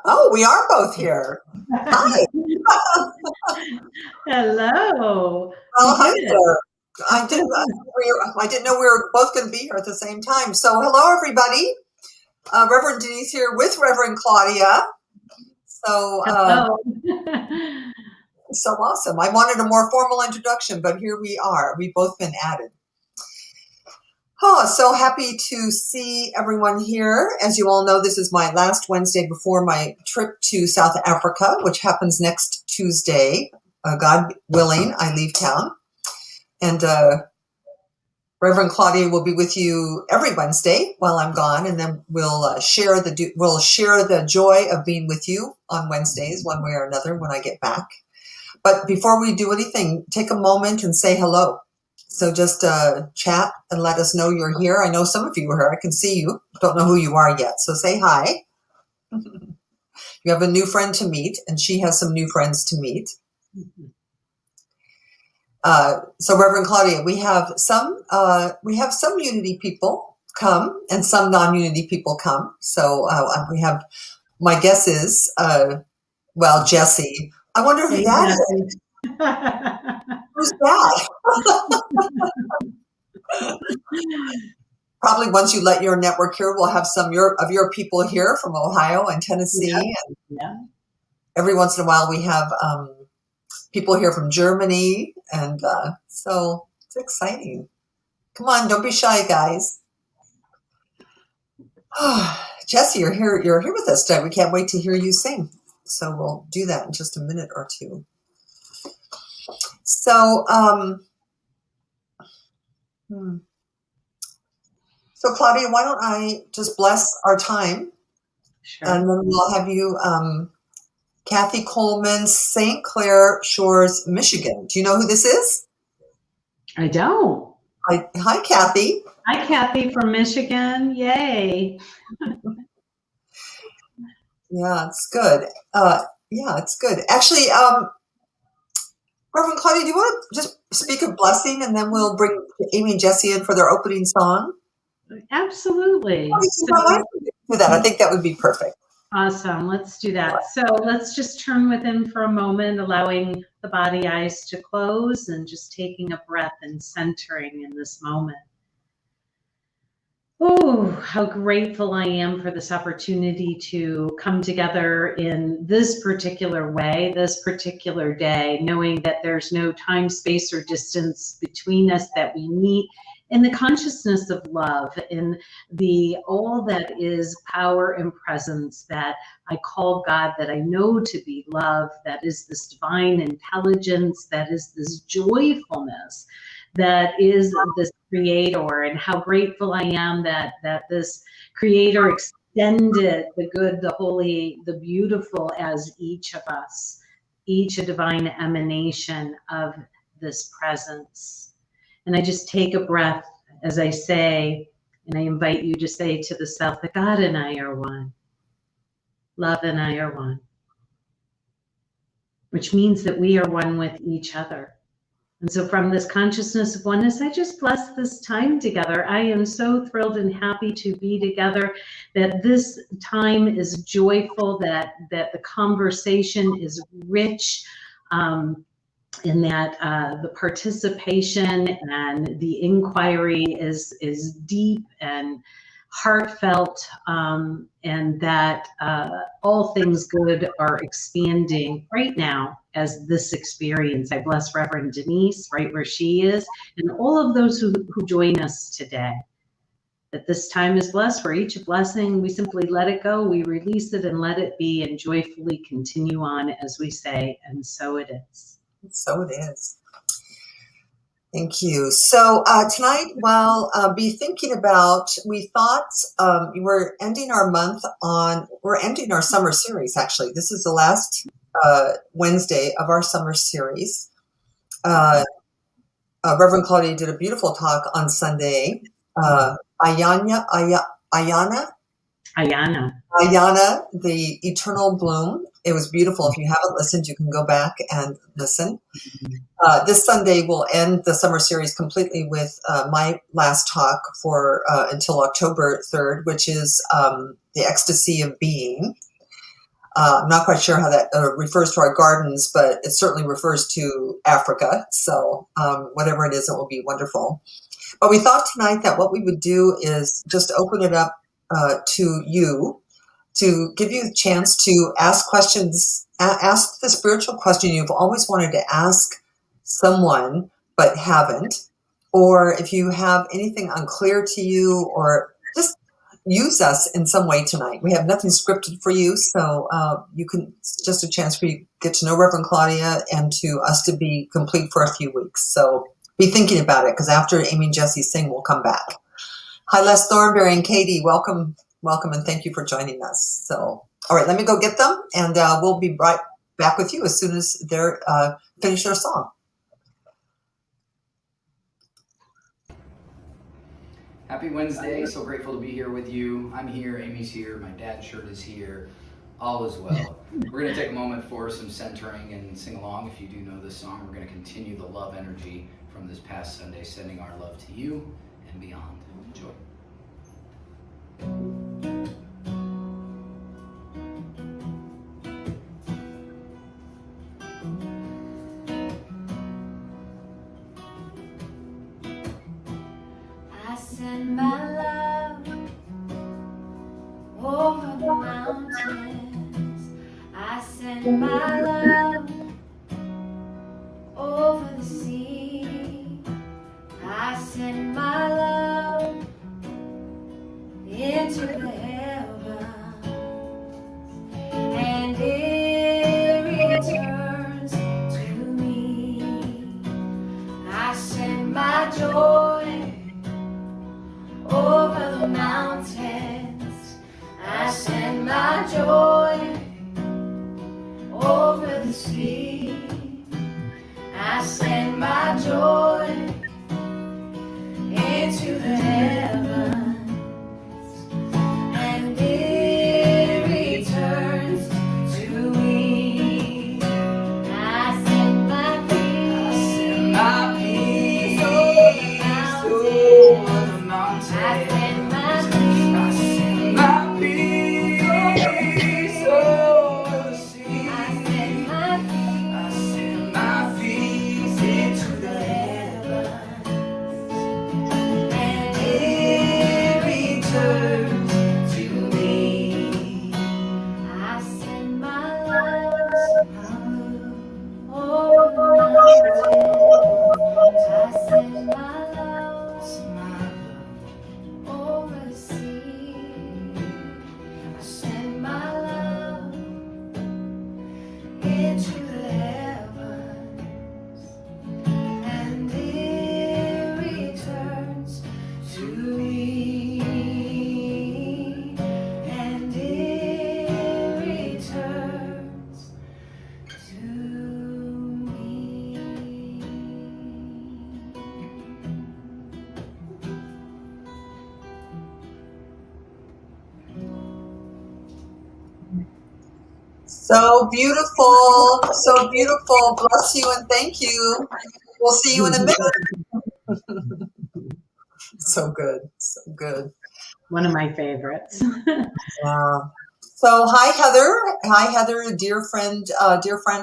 Oh, we are both here. Hi. Hello. Well, We hi did it. there. I didn't know we were both going to be here at the same time. So, hello, everybody. Reverend Denise here with Reverend Claudia. So, Hello. so awesome. I wanted a more formal introduction, but here we are. We've both been added. Oh, so happy to see everyone here. As you all know, this is my last Wednesday before my trip to South Africa, which happens next Tuesday. God willing, I leave town. And Reverend Claudia will be with you every Wednesday while I'm gone, and then we'll share the joy of being with you on Wednesdays, one way or another, when I get back. But before we do anything, take a moment and say hello. So just chat and let us know you're here. I know some of you are here. I can see you. Don't know who you are yet. So say hi. You have a new friend to meet, and she has some new friends to meet. So Reverend Claudia, we have some Unity people come and some non-Unity people come. So we have, my guess is, Jesse. I wonder who that is. Who's that? Probably once you let your network here, we'll have some of your people here from Ohio and Tennessee. Yeah. And every once in a while we have people here from Germany. And so it's exciting. Come on, don't be shy, guys. Jesse, you're here with us today. We can't wait to hear you sing. So we'll do that in just a minute or two. So, so Claudia, why don't I just bless our time? Sure. And then we'll have you, Kathy Coleman, St. Clair Shores, Michigan. Do you know who this is? I don't. Hi, Kathy. Hi, Kathy from Michigan. Yay. Yeah, it's good. It's good. Actually, Reverend Claudia, do you want to just speak a blessing, and then we'll bring Amy and Jesse in for their opening song? Absolutely. Do that. I think that would be perfect. Awesome. Let's do that. So let's just turn within for a moment, allowing the body eyes to close and just taking a breath and centering in this moment. Oh, how grateful I am for this opportunity to come together in this particular way, this particular day, knowing that there's no time, space, or distance between us, that we meet in the consciousness of love, in the all that is power and presence that I call God, that I know to be love, that is this divine intelligence, that is this joyfulness, that is this creator. And how grateful I am that this creator extended the good, the holy, the beautiful as each of us, each a divine emanation of this presence. And I just take a breath as I say, and I invite you to say to the self that God and I are one. Love and I are one. Which means that we are one with each other. And so from this consciousness of oneness, I just bless this time together. I am so thrilled and happy to be together, that this time is joyful, that the conversation is rich, in that the participation and the inquiry is deep and heartfelt, and that all things good are expanding right now as this experience. I bless Reverend Denise right where she is, and all of those who join us today, that this time is blessed. For each blessing, we simply let it go, we release it and let it be, and joyfully continue on, as we say, and so it is. So it is. Thank you. So tonight, be thinking about, we thought we're ending our summer series, actually. This is the last Wednesday of our summer series. Reverend Claudia did a beautiful talk on Sunday. Ayana, the Eternal Bloom. It was beautiful. If you haven't listened, you can go back and listen. This Sunday we'll end the summer series completely with my last talk for until October 3rd, which is the ecstasy of being. I'm not quite sure how that refers to our gardens, but it certainly refers to Africa. So whatever it is, it will be wonderful. But we thought tonight that what we would do is just open it up to you, to give you a chance to ask questions, ask the spiritual question you've always wanted to ask someone but haven't, or if you have anything unclear to you, or just use us in some way tonight. We have nothing scripted for you, so you can, it's just a chance for you to get to know Reverend Claudia and to us to be complete for a few weeks. So be thinking about it, because after Amy and Jesse sing, we'll come back. Hi, Les Thornberry and Katie. Welcome, and thank you for joining us. So, all right, let me go get them, and we'll be right back with you as soon as they're finished their song. Happy Wednesday. So grateful to be here with you. I'm here, Amy's here, my dad's shirt is here. All is well. We're going to take a moment for some centering and sing along. If you do know this song, we're going to continue the love energy from this past Sunday, sending our love to you and beyond. Enjoy. I send my love over the mountains. I send my love over the sea. I send my love into the heavens, and it returns to me. I send my joy over the mountains. I send my joy over the sea. I send my joy into the heavens, and it returns to me. I send my peace, over the mountains. I send my peace over the sea. I send my peace into the heavens, and it returns to me. I send my love over the mountains. I send my love over the sea. I send my love into the heavens, and it returns to me, and it returns to me. So beautiful, so beautiful. Bless you and thank you. We'll see you in a minute. So good, so good. One of my favorites. Yeah. So hi Heather. Hi Heather, a dear friend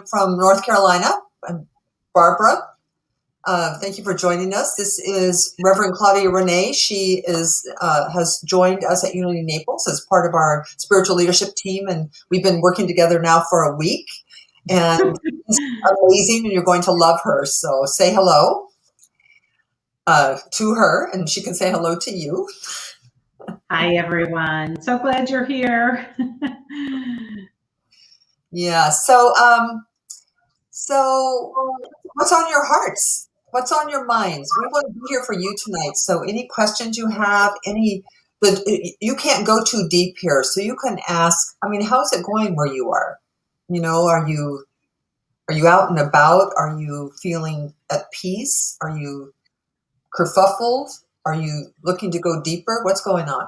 from North Carolina. I'm Barbara. Thank you for joining us. This is Reverend Claudia Renee. She has joined us at Unity Naples as part of our spiritual leadership team, and we've been working together now for a week. And it's amazing, and you're going to love her. So say hello to her, and she can say hello to you. Hi, everyone. So glad you're here. Yeah. So what's on your hearts? What's on your minds? We want to be here for you tonight. So any questions you have, you can't go too deep here. So you can ask, I mean, how's it going where you are? You know, are you out and about? Are you feeling at peace? Are you kerfuffled? Are you looking to go deeper? What's going on?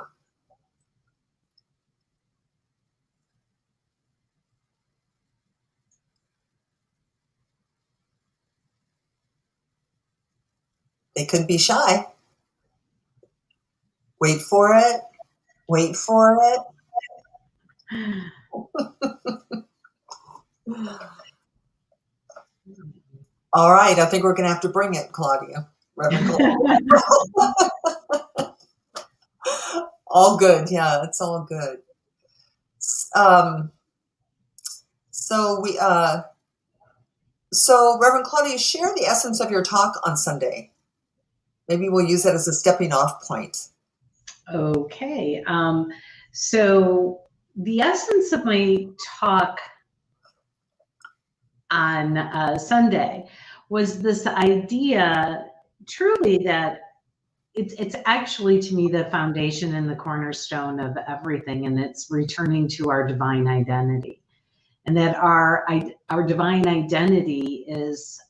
They could be shy. Wait for it. Wait for it. All right, I think we're going to have to bring it, Claudia. Reverend Claudia. All good. Yeah, it's all good. Um, so we, so Reverend Claudia, share the essence of your talk on Sunday. Maybe we'll use that as a stepping off point. Okay. So the essence of my talk on Sunday was this idea truly that it's actually, to me, the foundation and the cornerstone of everything, and it's returning to our divine identity, and that our divine identity is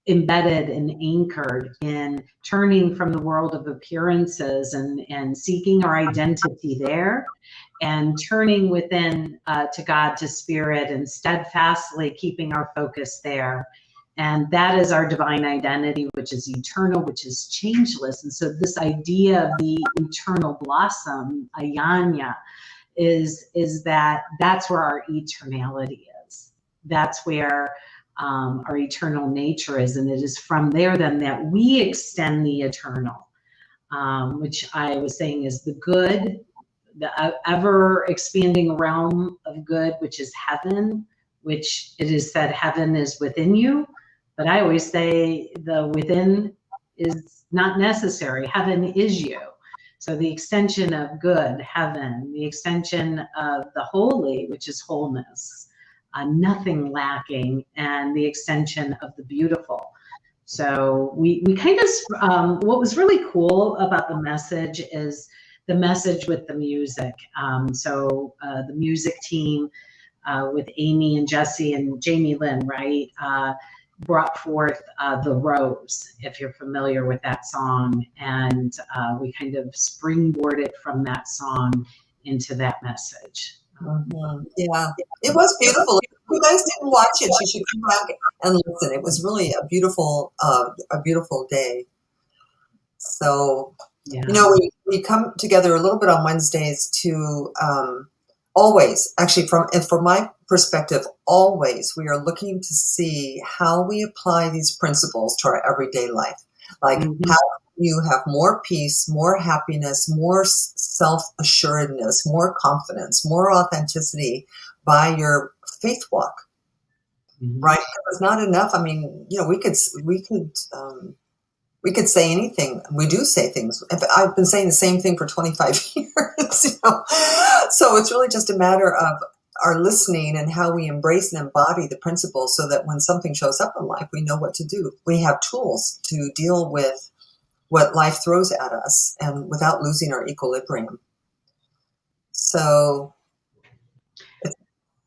embedded and anchored in turning from the world of appearances and seeking our identity there, and turning within to God, to spirit, and steadfastly keeping our focus there. And that is our divine identity, which is eternal, which is changeless. And so this idea of the eternal blossom, ayanya, is that's where our eternality is. That's where our eternal nature is. And it is from there then that we extend the eternal, which I was saying is the good, the ever expanding realm of good, which is heaven, which it is said heaven is within you. But I always say the within is not necessary. Heaven is you. So the extension of good, heaven, the extension of the holy, which is wholeness, nothing lacking, and the extension of the beautiful. So we kind of, what was really cool about the message is the message with the music. So the music team with Amy and Jesse and Jamie Lynn, right, brought forth The Rose, if you're familiar with that song. And we kind of springboarded from that song into that message. Mm-hmm. Yeah, it was beautiful. If you guys didn't watch it, you should come back and listen. It was really a beautiful day. So, Yeah. you know, we come together a little bit on Wednesdays to always, actually, from my perspective, always we are looking to see how we apply these principles to our everyday life. Like how you have more peace, more happiness, more self-assuredness, more confidence, more authenticity by your faith walk, right? It's not enough. I mean, you know, we could say anything. We do say things. I've been saying the same thing for 25 years, you know? So it's really just a matter of our listening and how we embrace and embody the principles so that when something shows up in life, we know what to do. We have tools to deal with what life throws at us and without losing our equilibrium. So.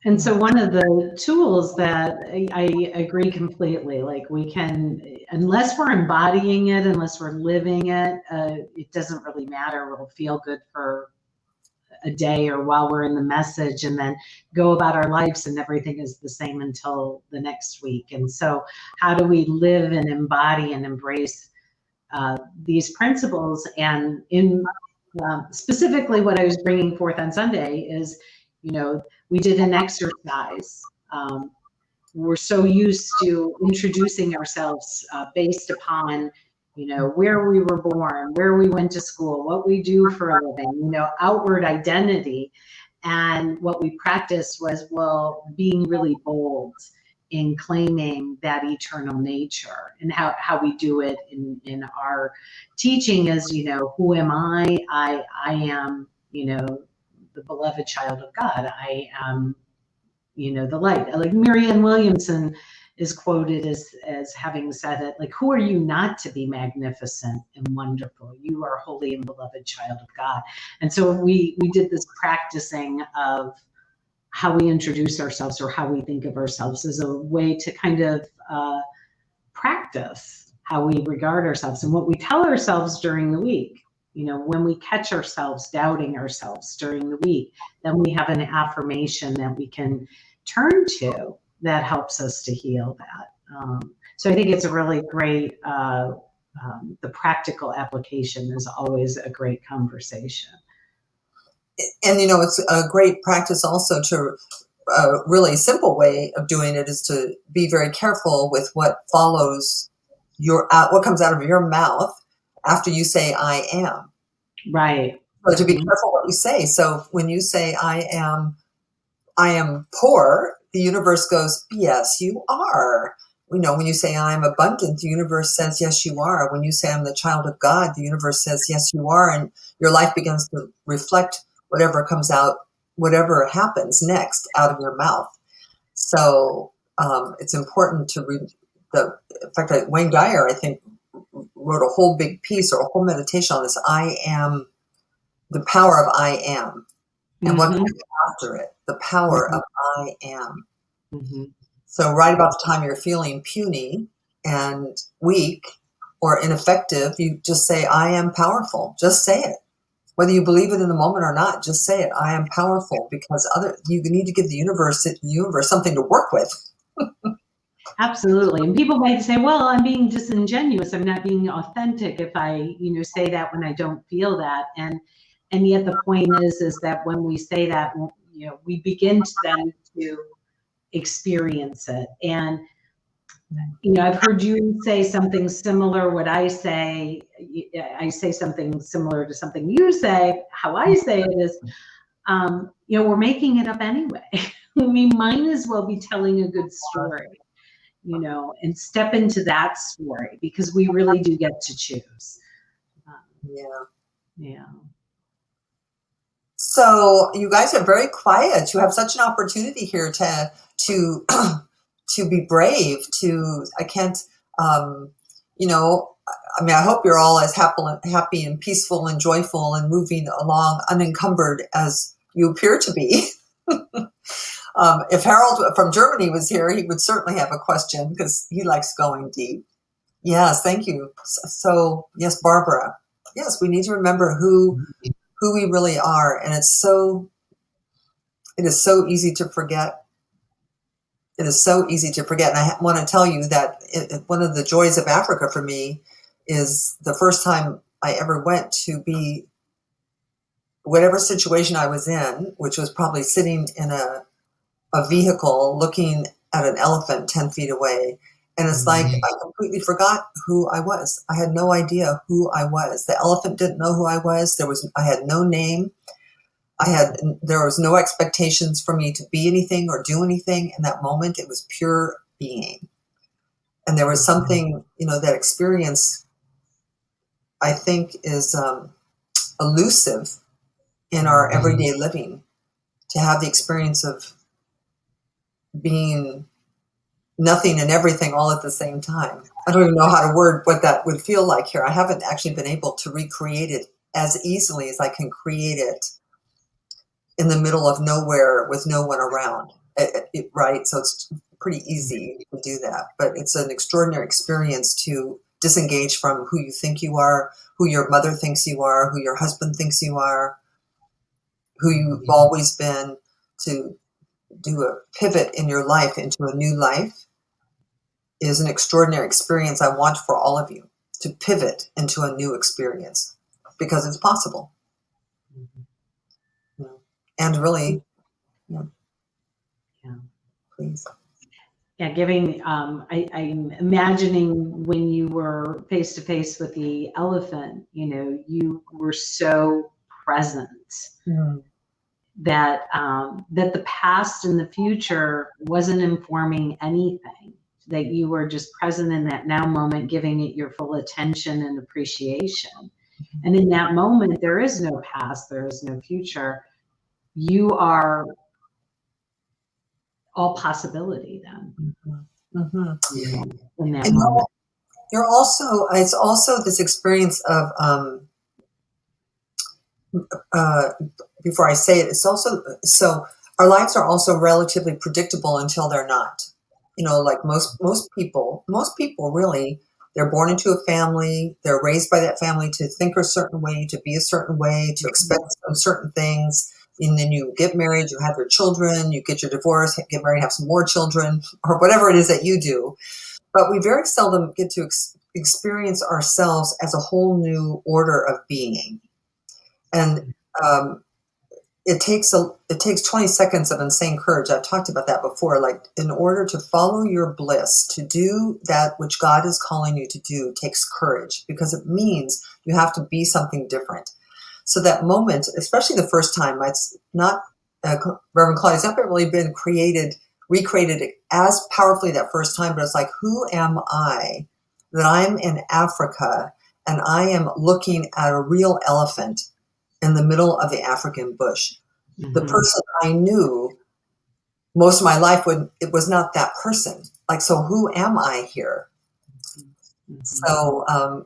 And so one of the tools that I agree completely, like we can, unless we're embodying it, unless we're living it, it doesn't really matter. We'll feel good for a day or while we're in the message, and then go about our lives and everything is the same until the next week. And so how do we live and embody and embrace these principles? And in specifically what I was bringing forth on Sunday is, you know, we did an exercise. We're so used to introducing ourselves based upon, you know, where we were born, where we went to school, what we do for a living, you know, outward identity. And what we practiced was, well, being really bold in claiming that eternal nature. And how we do it in our teaching is, you know, who am I? I am, you know, the beloved child of God. I am, you know, the light. Like Marianne Williamson is quoted as having said it, like, who are you not to be magnificent and wonderful? You are holy and beloved child of God. And so we did this practicing of how we introduce ourselves or how we think of ourselves as a way to kind of practice how we regard ourselves and what we tell ourselves during the week. You know, when we catch ourselves doubting ourselves during the week, then we have an affirmation that we can turn to that helps us to heal that. So I think it's a really great, the practical application is always a great conversation. and it's a great practice also to a really simple way of doing it is to be very careful with what follows what comes out of your mouth after you say I am. Right. So to be careful what you say. So when you say I am poor, the universe goes, yes, you are. When you say I am abundant, the universe says, yes, you are. When you say I'm the child of God, the universe says, yes, you are. And your life begins to reflect whatever comes out, whatever happens next out of your mouth. So it's important to read in fact, Wayne Dyer, I think, wrote a whole big piece or a whole meditation on this. I am, the power of I am. And what comes after it, the power of I am. So right about the time you're feeling puny and weak or ineffective, you just say, I am powerful. Just say it. Whether you believe it in the moment or not, just say it. I am powerful, because you need to give the universe something to work with. Absolutely. And people might say, well, I'm being disingenuous. I'm not being authentic if I, say that when I don't feel that. And yet the point is that when we say that, we begin to then to experience it. And, I've heard you say something similar. What I say something similar to something you say. How I say it is, we're making it up anyway. We might as well be telling a good story. And step into that story, because we really do get to choose. Yeah. So you guys are very quiet. You have such an opportunity here to to be brave. I can't. I hope you're all as happy and peaceful and joyful and moving along unencumbered as you appear to be. If Harold from Germany was here, he would certainly have a question, because he likes going deep. Yes, thank you. So yes, Barbara. Yes, we need to remember who we really are, and it is so easy to forget. It is so easy to forget. And I want to tell you that one of the joys of Africa for me is the first time I ever went to be whatever situation I was in, which was probably sitting in a vehicle looking at an elephant 10 feet away. And it's like I completely forgot who I was. I had no idea who I was. The elephant didn't know who I was. I had no name. There was no expectations for me to be anything or do anything in that moment. It was pure being. And there was something, that experience, I think, is elusive in our everyday living, to have the experience of being nothing and everything all at the same time. I don't even know how to word what that would feel like here. I haven't actually been able to recreate it as easily as I can create it in the middle of nowhere with no one around, right? So it's pretty easy to do that, but it's an extraordinary experience to disengage from who you think you are, who your mother thinks you are, who your husband thinks you are, who you've always been, to do a pivot in your life into a new life is an extraordinary experience. I want for all of you to pivot into a new experience, because it's possible. And really, please. Yeah, I'm imagining when you were face to face with the elephant, you were so present that the past and the future wasn't informing anything, that you were just present in that now moment, giving it your full attention and appreciation. And in that moment, there is no past, there is no future. You are all possibility then. In that moment. It's also this experience of, before I say it, it's also, so our lives are also relatively predictable until they're not. Like most people really, they're born into a family, they're raised by that family to think a certain way, to be a certain way, to expect certain things. And then you get married, you have your children, you get your divorce, get married, have some more children, or whatever it is that you do. But we very seldom get to experience ourselves as a whole new order of being. And it takes 20 seconds of insane courage. I've talked about that before. Like, in order to follow your bliss, to do that which God is calling you to do, takes courage, because it means you have to be something different. So that moment, especially the first time, it's not, Reverend Claudia, it's not really been recreated as powerfully that first time, but it's like, who am I that I'm in Africa and I am looking at a real elephant in the middle of the African bush? Mm-hmm. The person I knew most of my life, it was not that person. Like, so who am I here? Mm-hmm. So,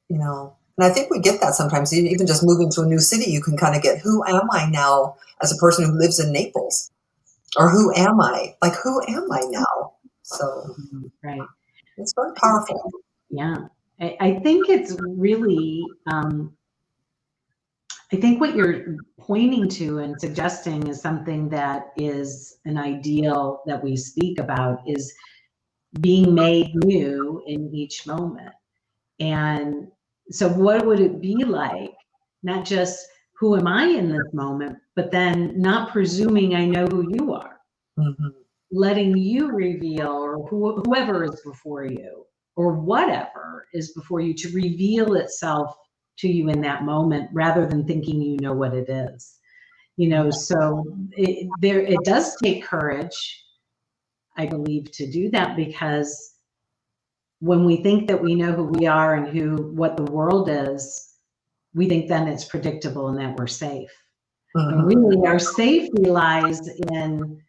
you know, and I think we get that sometimes. Even just moving to a new city, you can kind of get, who am I now as a person who lives in Naples? Or who am I? Like, who am I now? So, right. It's very powerful. Yeah. I think it's really, I think what you're pointing to and suggesting is something that is an ideal that we speak about, is being made new in each moment. And so what would it be like, not just who am I in this moment, but then not presuming I know who you are, mm-hmm. letting you reveal, or whoever is before you, or whatever is before you, to reveal itself to you in that moment, rather than thinking you know what it is. You know, so it does take courage, I believe, to do that, because when we think that we know who we are and what the world is, we think then it's predictable and that we're safe. Mm-hmm. And really, our safety lies in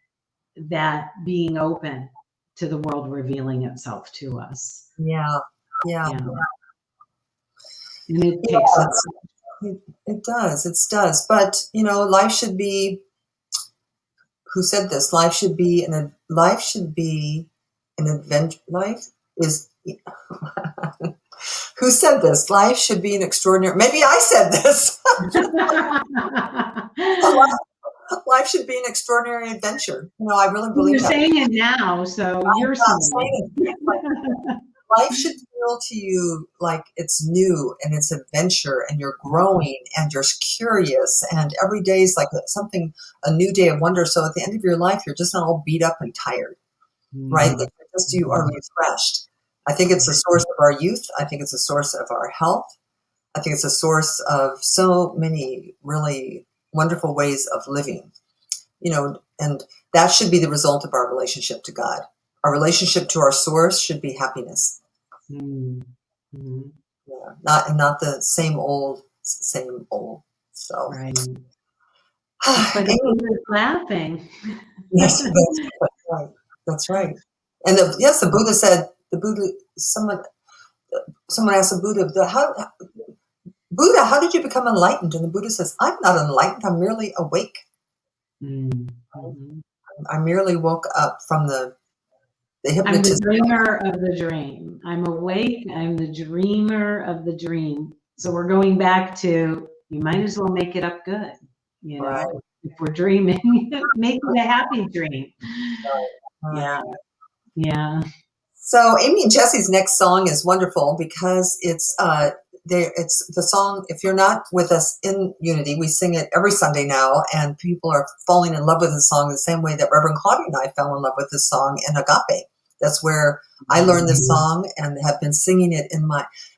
that being open to the world revealing itself to us. Yeah. And it takes it does. But, you know, life should be, who said this? Life should be an adventure. Life is, who said this? Life should be an extraordinary, maybe I said this. Life should be an extraordinary adventure. You know, I really believe you're saying it now, so you're saying it. Life should feel to you like it's new and it's adventure, and you're growing and you're curious, and every day is like a new day of wonder. So at the end of your life, you're just not all beat up and tired, right? That you are refreshed. I think it's a source of our youth. I think it's a source of our health. I think it's a source of so many really wonderful ways of living, you know, and that should be the result of our relationship to God. Our relationship to our source should be happiness. Mm-hmm. Yeah, not the same old. So, right. But Amy's laughing. Yes, that's right. And the Buddha said, someone asked the Buddha, Buddha, how did you become enlightened? And the Buddha says, I'm not enlightened. I'm merely awake. Mm-hmm. I merely woke up from the hypnotism. I'm the dreamer of the dream. I'm awake. I'm the dreamer of the dream. So we're going back to, you might as well make it up good. You know, right. If we're dreaming, make it a happy dream. Right. Yeah. So Amy and Jesse's next song is wonderful because it's the song. If you're not with us in Unity, we sing it every Sunday now, and people are falling in love with the song the same way that Reverend Claudia and I fell in love with this song in Agape. That's where I learned this song and have been singing it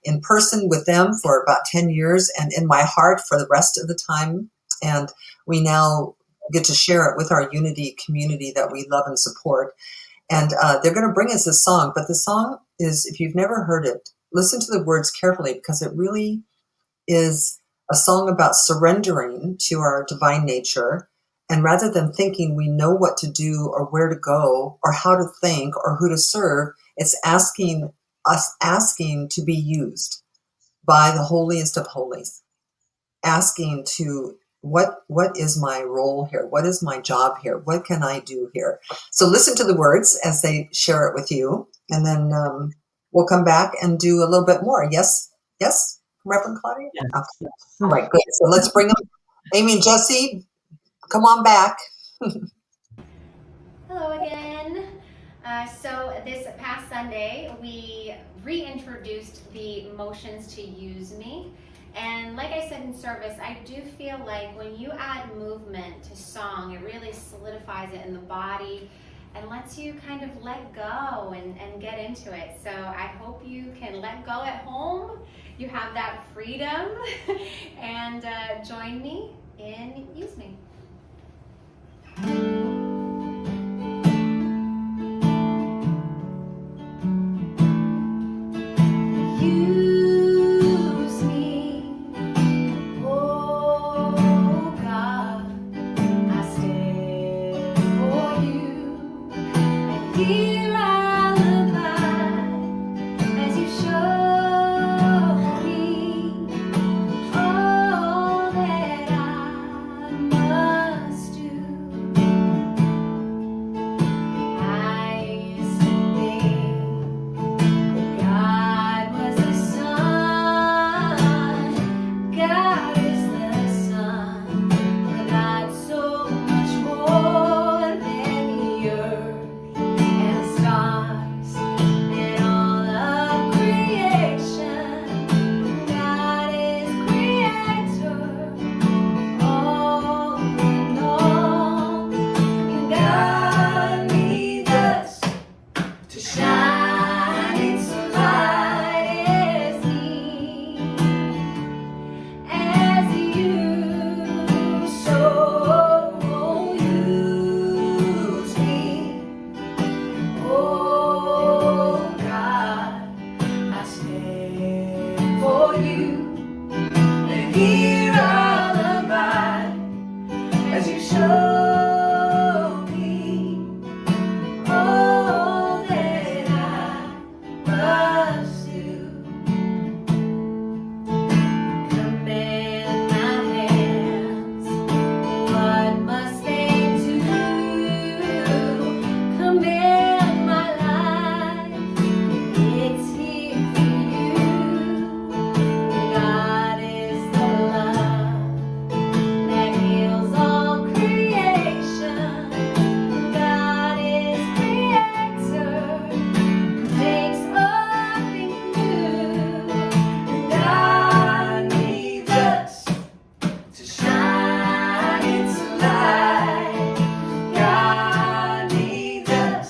in person with them for about 10 years, and in my heart for the rest of the time. And we now get to share it with our Unity community that we love and support. And they're going to bring us this song. But the song is, if you've never heard it, listen to the words carefully, because it really is a song about surrendering to our divine nature. And rather than thinking we know what to do or where to go or how to think or who to serve, it's asking to be used by the holiest of holies. Asking to, what is my role here? What is my job here? What can I do here? So listen to the words as they share it with you, and then we'll come back and do a little bit more. Yes, Reverend Claudia? Yes. Okay. Yes. All right, good. So let's bring them. Amy and Jesse, come on back. Hello again. So this past Sunday, we reintroduced the Motions to Use Me. And like I said said in service, I do feel like when you add movement to song, it really solidifies it in the body and lets you kind of let go and get into it. So I hope you can let go at home. You have that freedom and join me in Use Me. Use me, oh God, I stand for you, and here I'll abide as you show me all that I must do. I used to think God was the Son, God is the Son, but not so much more than the earth and stars and all of creation. God is creator, all in all, and God needs us to shine its light as you so use me. Oh God, I stand for you, and here I'll abide as you show me all that I must do. Command my hands, what must they do? Command my life, it's here for you. God is the love that heals all creation. God is creator, makes all things new. God needs us to shine its light. God needs us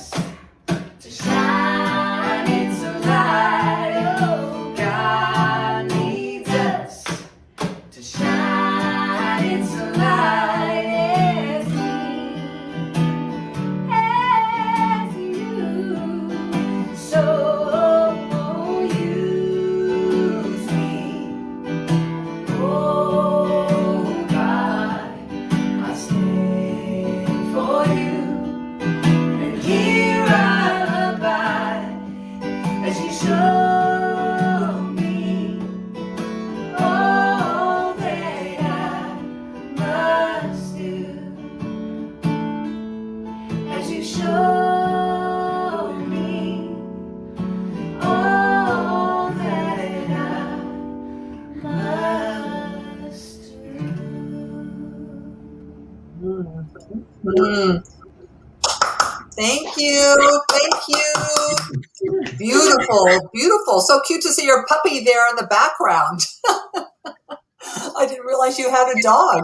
to shine its light. Oh, God needs us to shine its light as you so use me. Oh God, I stand for you, and here I'll abide as you show me all that I must do. As you show me all that I must do. Mm. Thank you. Thank you. Beautiful. Beautiful. So cute to see your puppy there in the background. I didn't realize you had a dog.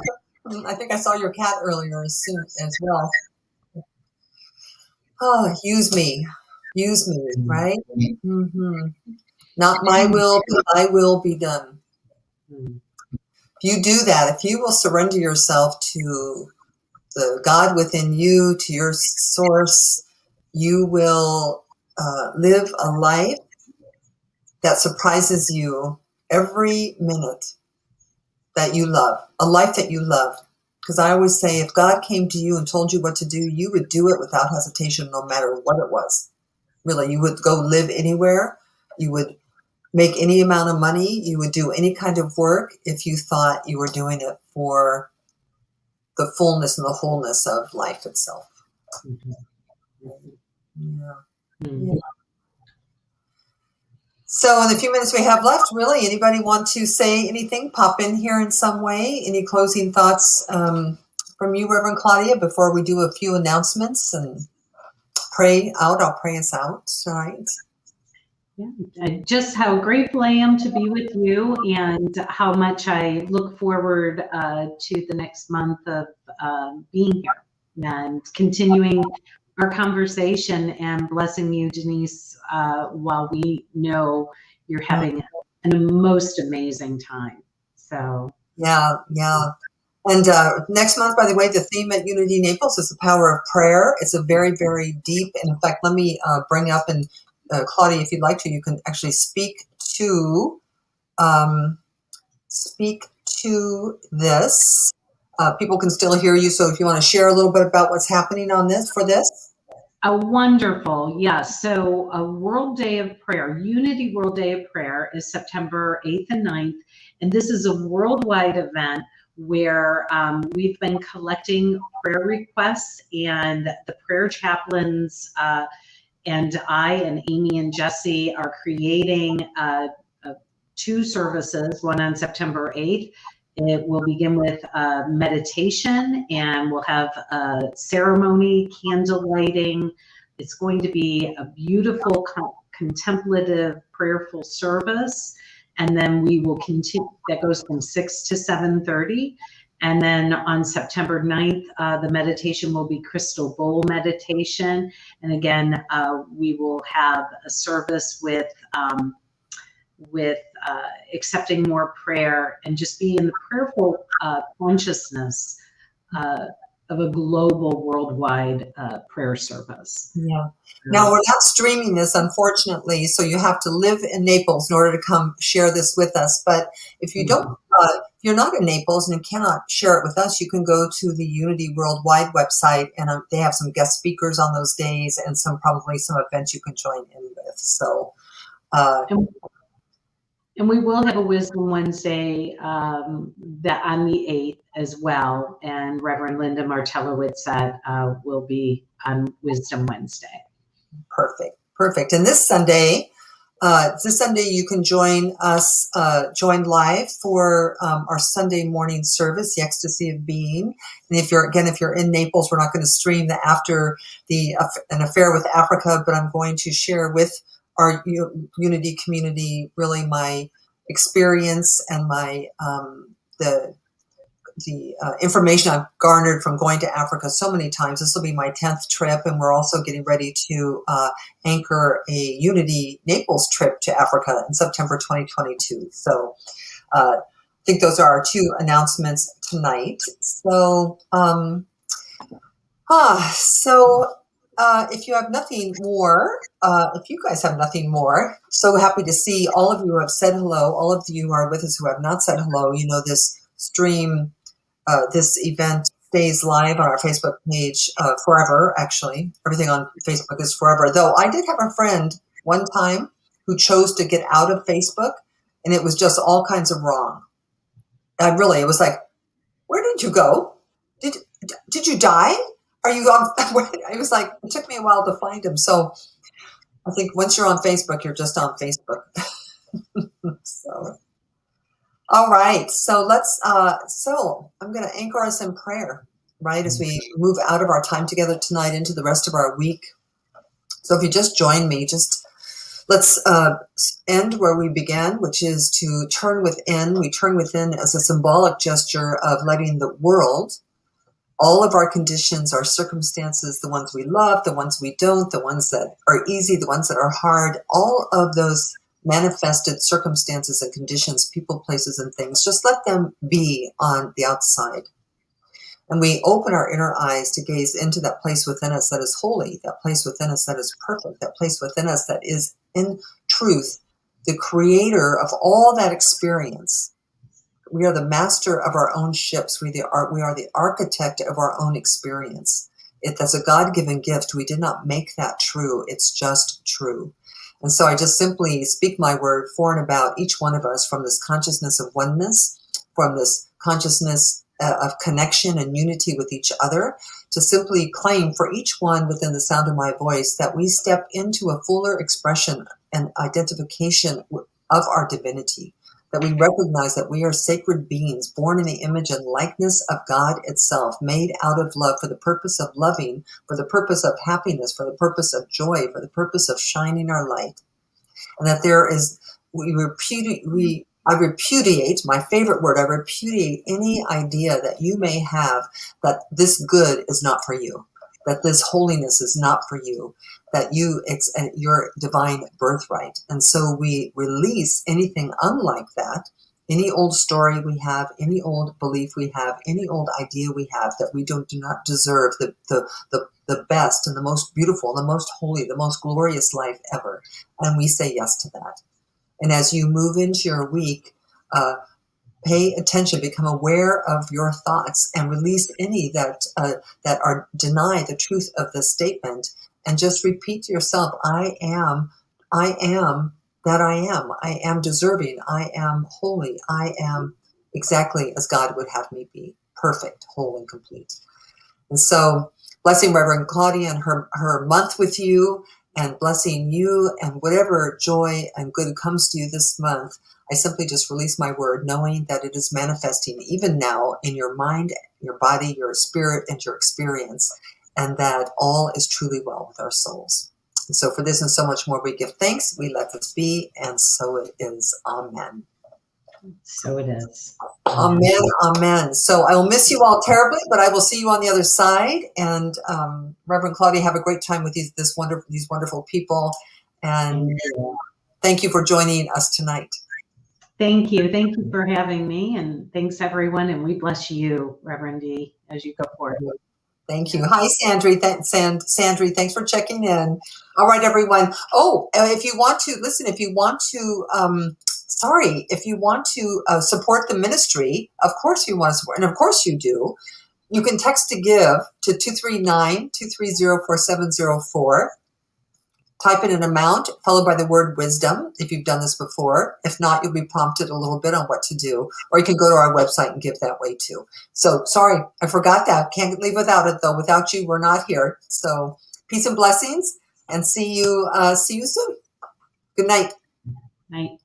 I think I saw your cat earlier as well. Oh, use me, right? Mm-hmm. Not my will, but thy will be done. If you do that, if you will surrender yourself to the God within you, to your source, you will live a life that surprises you every minute that you love, a life that you love. Because I always say, if God came to you and told you what to do, you would do it without hesitation, no matter what it was. Really, you would go live anywhere. You would make any amount of money. You would do any kind of work if you thought you were doing it for the fullness and the wholeness of life itself. Yeah. Yeah. So in the few minutes we have left, really, anybody want to say anything, pop in here in some way? Any closing thoughts from you, Reverend Claudia, before we do a few announcements and pray out? I'll pray us out, all right? Just how grateful I am to be with you, and how much I look forward to the next month of being here and continuing our conversation, and blessing you, Denise, while we know you're having a most amazing time. So, Yeah, yeah. And next month, by the way, the theme at Unity Naples is the power of prayer. It's a very, very deep. And in fact, let me bring up, and Claudia, if you'd like to, you can actually um, speak to this. People can still hear you. So if you want to share a little bit about what's happening on this for this. a wonderful, yes. So a World Day of Prayer, Unity World Day of Prayer, is September 8th and 9th. And this is a worldwide event where we've been collecting prayer requests, and the prayer chaplains and I and Amy and Jesse are creating two services, one on September 8th. It will begin with meditation, and we'll have a ceremony, candle lighting. It's going to be a beautiful contemplative, prayerful service. And then we will continue, that goes from 6 to 7:30. And then on September 9th, the meditation will be crystal bowl meditation. And again, we will have a service with accepting more prayer, and just be in the prayerful consciousness of a global, worldwide prayer service. Yeah. Now, we're not streaming this, unfortunately, so you have to live in Naples in order to come share this with us. But if you don't, if you're not in Naples and you cannot share it with us, you can go to the Unity Worldwide website, and they have some guest speakers on those days, and probably some events you can join in with. So, and we will have a Wisdom Wednesday that on the 8th as well. And Reverend Linda Martellowitz will be on Wisdom Wednesday. Perfect. Perfect. And this Sunday you can join us, join live for our Sunday morning service, the Ecstasy of Being. And if you're in Naples, we're not going to stream an affair with Africa, but I'm going to share with our Unity community really my experience and my the information I've garnered from going to Africa so many times. This will be my 10th trip, and we're also getting ready to anchor a Unity Naples trip to Africa in September 2022. So I think those are our two announcements tonight. So, if you have nothing more, if you guys have nothing more, so happy to see all of you who have said hello, all of you who are with us who have not said hello. You know, this stream, this event stays live on our Facebook page forever, actually. Everything on Facebook is forever. Though I did have a friend one time who chose to get out of Facebook, and it was just all kinds of wrong. It was like, where did you go? Did you die? Are you on? I was like, it took me a while to find him. So I think once you're on Facebook, you're just on Facebook. So, all right. So I'm going to anchor us in prayer, right, as we move out of our time together tonight into the rest of our week. So if you just join me, let's end where we began, which is to turn within. We turn within as a symbolic gesture of letting the world, all of our conditions, our circumstances, the ones we love, the ones we don't, the ones that are easy, the ones that are hard, all of those manifested circumstances and conditions, people, places, and things, just let them be on the outside. And we open our inner eyes to gaze into that place within us that is holy, that place within us that is perfect, that place within us that is, in truth, the creator of all that experience. We are the master of our own ships. We are the architect of our own experience. That's a God-given gift. We did not make that true. It's just true. And so I just simply speak my word for and about each one of us from this consciousness of oneness, from this consciousness of connection and unity with each other, to simply claim for each one within the sound of my voice that we step into a fuller expression and identification of our divinity, that we recognize that we are sacred beings born in the image and likeness of God itself, made out of love for the purpose of loving, for the purpose of happiness, for the purpose of joy, for the purpose of shining our light. and that there is, I repudiate, my favorite word, I repudiate any idea that you may have that this good is not for you, that this holiness is not for you, that it's your divine birthright. And so we release anything unlike that, any old story we have, any old belief we have, any old idea we have that we do not deserve the best and the most beautiful, the most holy, the most glorious life ever. And we say yes to that. And as you move into your week, pay attention, become aware of your thoughts, and release any that are deny the truth of the statement, and just repeat to yourself, I am that I am. I am deserving. I am holy. I am exactly as God would have me be, perfect, whole, and complete. And so, blessing Reverend Claudia and her month with you, and blessing you and whatever joy and good comes to you this month. I simply just release my word, knowing that it is manifesting even now in your mind, your body, your spirit, and your experience, and that all is truly well with our souls. And so for this and so much more, we give thanks, we let this be, and so it is. Amen. So it is. Amen, amen. So I will miss you all terribly, but I will see you on the other side. And Reverend Claudia, have a great time with these wonderful people. And thank you for joining us tonight. Thank you. Thank you for having me, and thanks everyone. And we bless you, Reverend D, as you go forward. Thank you. Hi, Sandri. Sandri, thanks for checking in. All right, everyone. Oh, if you want to listen, if you want to support the ministry, of course you want to support, and of course you do. You can text to give to 239-230-4704. Type in an amount followed by the word wisdom if you've done this before. If not, you'll be prompted a little bit on what to do. Or you can go to our website and give that way too. So sorry, I forgot that. Can't leave without it though. Without you, we're not here. So peace and blessings, and see you soon. Good night. Night.